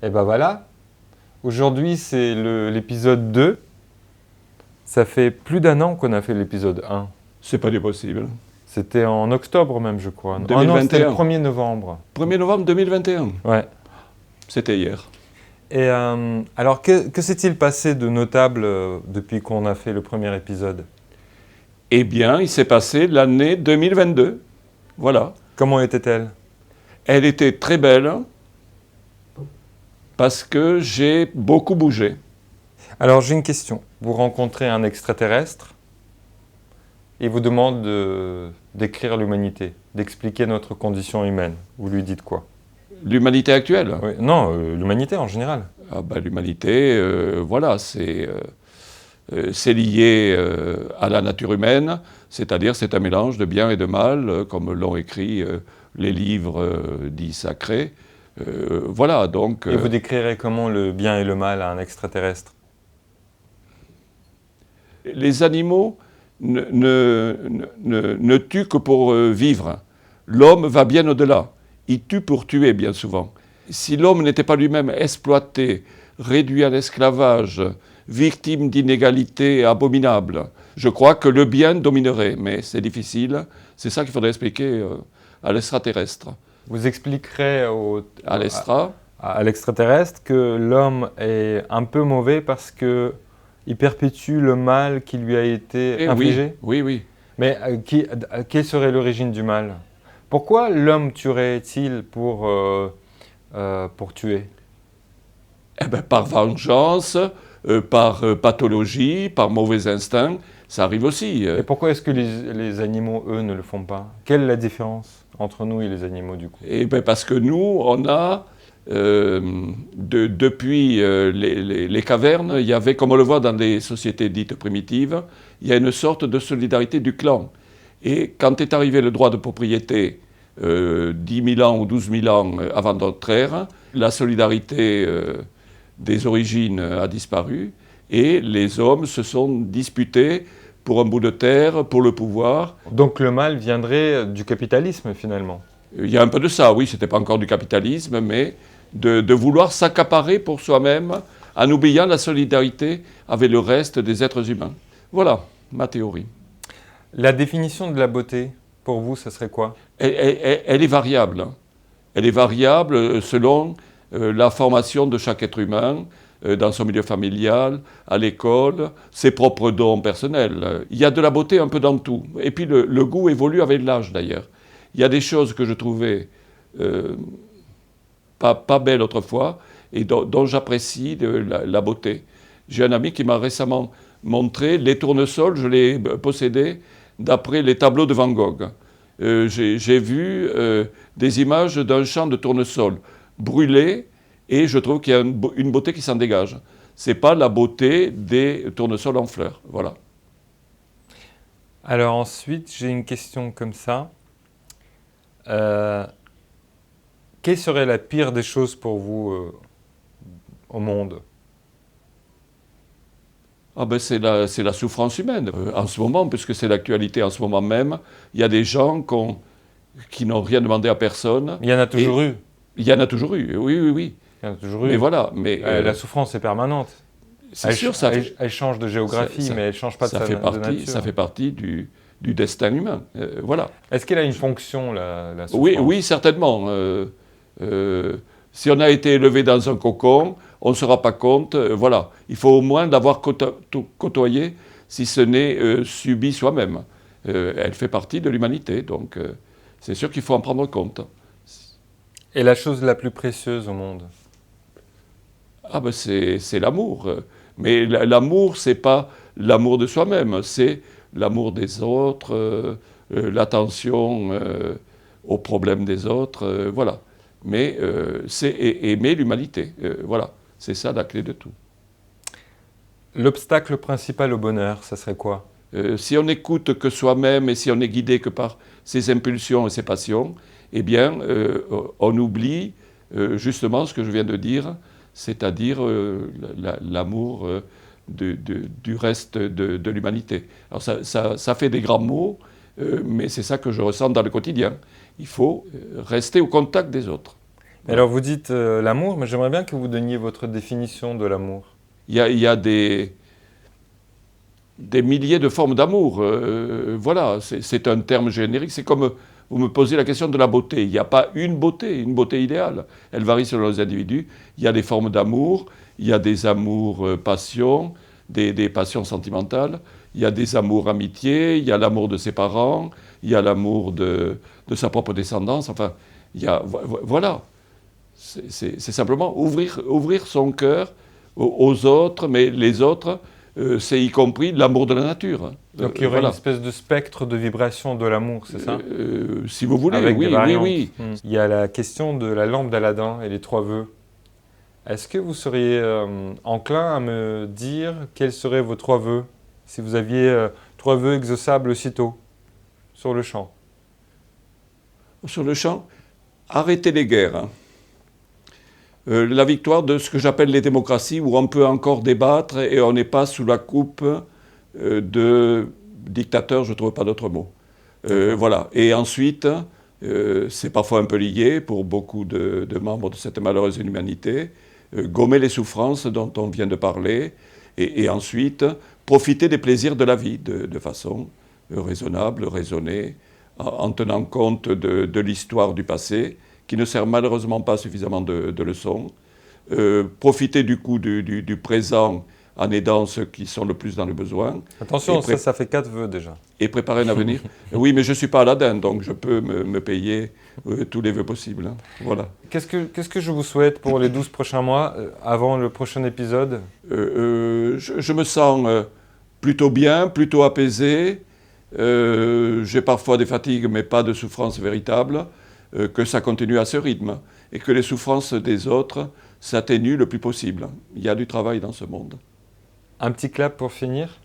Et ben voilà, aujourd'hui c'est l'épisode 2. Ça fait plus d'un an qu'on a fait l'épisode 1. C'est pas possible. C'était en octobre même, je crois. Ah non, 2021. c'était le 1er novembre. 1er novembre 2021. Ouais. C'était hier. Et alors, que s'est-il passé de notable depuis qu'on a fait le premier épisode? Eh bien, il s'est passé l'année 2022. Voilà. Comment était-elle? Elle était très belle parce que j'ai beaucoup bougé. Alors, j'ai une question. Vous rencontrez un extraterrestre, il vous demande d'écrire l'humanité, d'expliquer notre condition humaine. Vous lui dites quoi? L'humanité actuelle. Oui. Non, l'humanité en général. Ah ben, l'humanité, voilà, c'est lié à la nature humaine, c'est-à-dire c'est un mélange de bien et de mal, comme l'ont écrit les livres dits sacrés. Voilà, donc... Et vous décrirez comment le bien et le mal à un extraterrestre? Les animaux ne tuent que pour vivre. L'homme va bien au-delà. Il tue pour tuer, bien souvent. Si l'homme n'était pas lui-même exploité, réduit à l'esclavage, victime d'inégalités abominables, je crois que le bien dominerait. Mais c'est difficile. C'est ça qu'il faudrait expliquer à l'extraterrestre. Vous expliquerez à l'extraterrestre que l'homme est un peu mauvais parce qu'il perpétue le mal qui lui a été infligé? Oui, oui. Mais quelle serait l'origine du mal? Pourquoi l'homme tuerait-il pour tuer? Eh ben, par vengeance, par pathologie, par mauvais instinct, ça arrive aussi. Et pourquoi est-ce que les animaux, eux, ne le font pas? Quelle est la différence entre nous et les animaux, du coup? Eh ben, parce que nous, on a, depuis les cavernes, il y avait, comme on le voit dans les sociétés dites primitives, il y a une sorte de solidarité du clan. Et quand est arrivé le droit de propriété, 10 000 ans ou 12 000 ans avant notre ère, la solidarité des origines a disparu et les hommes se sont disputés pour un bout de terre, pour le pouvoir. Donc le mal viendrait du capitalisme, finalement? Il y a un peu de ça, oui, c'était pas encore du capitalisme, mais de vouloir s'accaparer pour soi-même en oubliant la solidarité avec le reste des êtres humains. Voilà ma théorie. La définition de la beauté, pour vous, ça serait quoi? Elle est variable. Elle est variable selon la formation de chaque être humain, dans son milieu familial, à l'école, ses propres dons personnels. Il y a de la beauté un peu dans tout. Et puis le goût évolue avec l'âge d'ailleurs. Il y a des choses que je trouvais pas belles autrefois et dont j'apprécie la beauté. J'ai un ami qui m'a récemment montré les tournesols, je les possédais d'après les tableaux de Van Gogh. J'ai vu des images d'un champ de tournesol brûlé et je trouve qu'il y a une beauté qui s'en dégage. Ce n'est pas la beauté des tournesols en fleurs. Voilà. Alors ensuite, j'ai une question comme ça. Quelle serait la pire des choses pour vous au monde? Ah ben c'est la souffrance humaine. En ce moment, puisque c'est l'actualité en ce moment même, il y a des gens qui n'ont rien demandé à personne. Il y en a toujours eu. Il y en a toujours eu, oui, oui, oui. Il y en a toujours eu. Mais voilà. Mais, la souffrance est permanente. C'est sûr, elle change de géographie, mais elle ne change pas de nature. Ça fait partie du destin humain. Voilà. Est-ce qu'elle a une fonction, la souffrance? Oui, oui, certainement. Si on a été élevé dans un cocon, on ne se rend pas compte. Voilà. Il faut au moins l'avoir côtoyé, si ce n'est subi soi-même. Elle fait partie de l'humanité, donc c'est sûr qu'il faut en prendre compte. Et la chose la plus précieuse au monde? Ah ben c'est l'amour. Mais l'amour, c'est pas l'amour de soi-même, c'est l'amour des autres, l'attention aux problèmes des autres, voilà. Mais c'est aimer l'humanité, voilà. C'est ça la clé de tout. L'obstacle principal au bonheur, ça serait quoi? Si on n'écoute que soi-même et si on n'est guidé que par ses impulsions et ses passions, eh bien, on oublie justement ce que je viens de dire, c'est-à-dire l'amour du reste de l'humanité. Alors ça fait des grands mots, mais c'est ça que je ressens dans le quotidien. Il faut rester au contact des autres. Alors vous dites l'amour, mais j'aimerais bien que vous donniez votre définition de l'amour. Il y a des milliers de formes d'amour. Voilà, c'est un terme générique. C'est comme vous me posez la question de la beauté. Il n'y a pas une beauté idéale. Elle varie selon les individus. Il y a des formes d'amour, il y a des amours passions, des passions sentimentales, il y a des amours amitiés, il y a l'amour de ses parents, il y a l'amour de sa propre descendance. Enfin, voilà. C'est simplement ouvrir son cœur aux autres, mais les autres, c'est y compris l'amour de la nature. Donc il y aurait une espèce de spectre de vibration de l'amour, c'est ça? Si vous voulez, avec oui. Il y a la question de la lampe d'Aladin et les 3 vœux. Est-ce que vous seriez enclin à me dire quels seraient vos 3 vœux, si vous aviez 3 vœux exauçables aussitôt, sur le champ? Sur le champ, arrêtez les guerres. La victoire de ce que j'appelle les démocraties, où on peut encore débattre et on n'est pas sous la coupe de dictateurs, je ne trouve pas d'autre mot. Voilà. Et ensuite, c'est parfois un peu lié pour beaucoup de membres de cette malheureuse humanité, gommer les souffrances dont on vient de parler, et ensuite profiter des plaisirs de la vie de façon raisonnable, raisonnée, en tenant compte de l'histoire du passé, qui ne sert malheureusement pas suffisamment de leçons. Profiter du coup du présent en aidant ceux qui sont le plus dans le besoin. Attention, ça fait 4 vœux déjà. Et préparer un avenir. Oui, mais je ne suis pas Aladdin, donc je peux me payer tous les vœux possibles. Hein. Voilà. Qu'est-ce que je vous souhaite pour les 12 prochains mois, avant le prochain épisode? Je me sens plutôt bien, plutôt apaisé. J'ai parfois des fatigues, mais pas de souffrances véritables. Que ça continue à ce rythme et que les souffrances des autres s'atténuent le plus possible. Il y a du travail dans ce monde. Un petit clap pour finir.